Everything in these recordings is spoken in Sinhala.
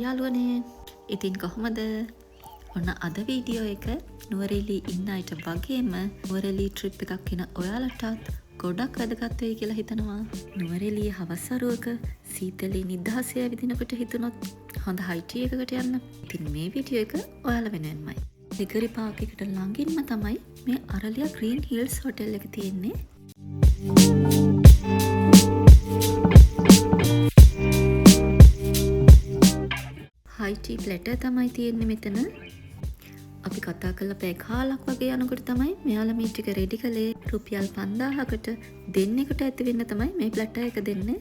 යාළුවනේ. ඉතින් කොහොමද? ඔන්න අද වීඩියෝ එක නුවරඑළිය ඉන්න අයට වගේම නුවරඑළිය ට්‍රිප් එකක් යන ඔයාලටත් ගොඩක් වැදගත් වෙයි කියලා හිතනවා. නුවරඑළිය හවස් වරුවක සීතලේ නිදහසේ ඇවිදිනකොට හිතුනොත් හොඳ හයිටි එකකට යන්න. ඉතින් මේ වීඩියෝ එක ඔයාලා වෙනුවෙන්මයි. ලිගරි පාක් එකට ළඟින්ම තමයි මේ අරලියා ග්‍රීන් හිල්ස් හොටෙල් එක තියෙන්නේ. හයිටි ප්ලැටර් තමයි තියෙන්නේ මෙතන. අපි කතා කරලා පැය කාලක් වගේ යනකොට තමයි මෙයාලා මේ ටික රෙඩි කළේ. රුපියල් 5000කට දෙන්නෙකුට ඇති වෙන්න තමයි මේ ප්ලැටර් එක දෙන්නේ.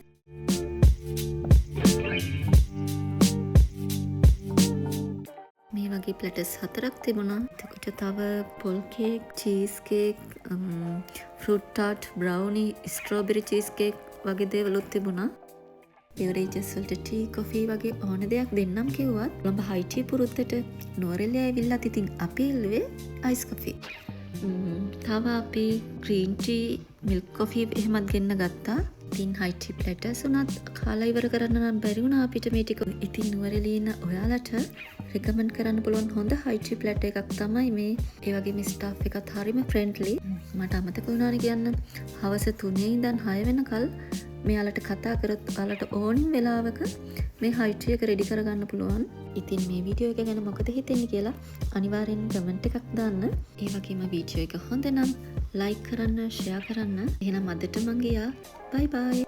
මේ වගේ ප්ලැටර්ස් 4ක් තිබුණා. එතකොට තව පොල් කේක්, චීස් කේක්, ෆෘට් ටාට්, බ්‍රවුනි, ස්ට්‍රෝබෙරි චීස් කේක් වගේ දේවලුත් තිබුණා. බෙවරේජස් වලට ටී, කොෆී වගේ ඕන දෙයක් දෙන්නම් කිව්වත් ඔබ හයිටි පුරුද්දට නුවරඑළිය ඇවිල්ලා ඉතින් අපි ඉල්ලුවේ අයිස් කොෆි. තව අපි ග්‍රීන් ටී, මිල්ක් කොෆි එහෙමත් ගෙන්න ගත්තා. ඉතින් හයිටි ප්ලැටර්ස් උනත් කාලා ඉවර කරන්න නම් බැරි වුණා අපිට මේ ටික. ඉතින් නුවරඑළිය ඉන්න ඔයාලට රෙකමන්ඩ් කරන්න පුළුවන් හොඳ හයිටි ප්ලැටර් එකක් තමයි මේ. ඒ වගේම ස්ටාෆ් එකත් හරිම ෆ්‍රෙන්ඩ්ලි. මට අමතක වුණානේ කියන්න. හවස 3 ඉඳන් 6 වෙනකල් මෙයාලට කතා කරොත් ඔයාලට ඕනිම වෙලාවක මේ හයිටි එක රෙඩි කරගන්න පුළුවන්. ඉතින් මේ වීඩියෝ එක ගැන මොකද හිතෙන්නේ කියලා අනිවාර්යෙන් කමෙන්ට් එකක් දාන්න. ඒ වගේම වීඩියෝ එක හොඳ නම් ලයික් කරන්න, ෂෙයා කරන්න. එහෙනම් අදට මං ගියා. බයි බයි.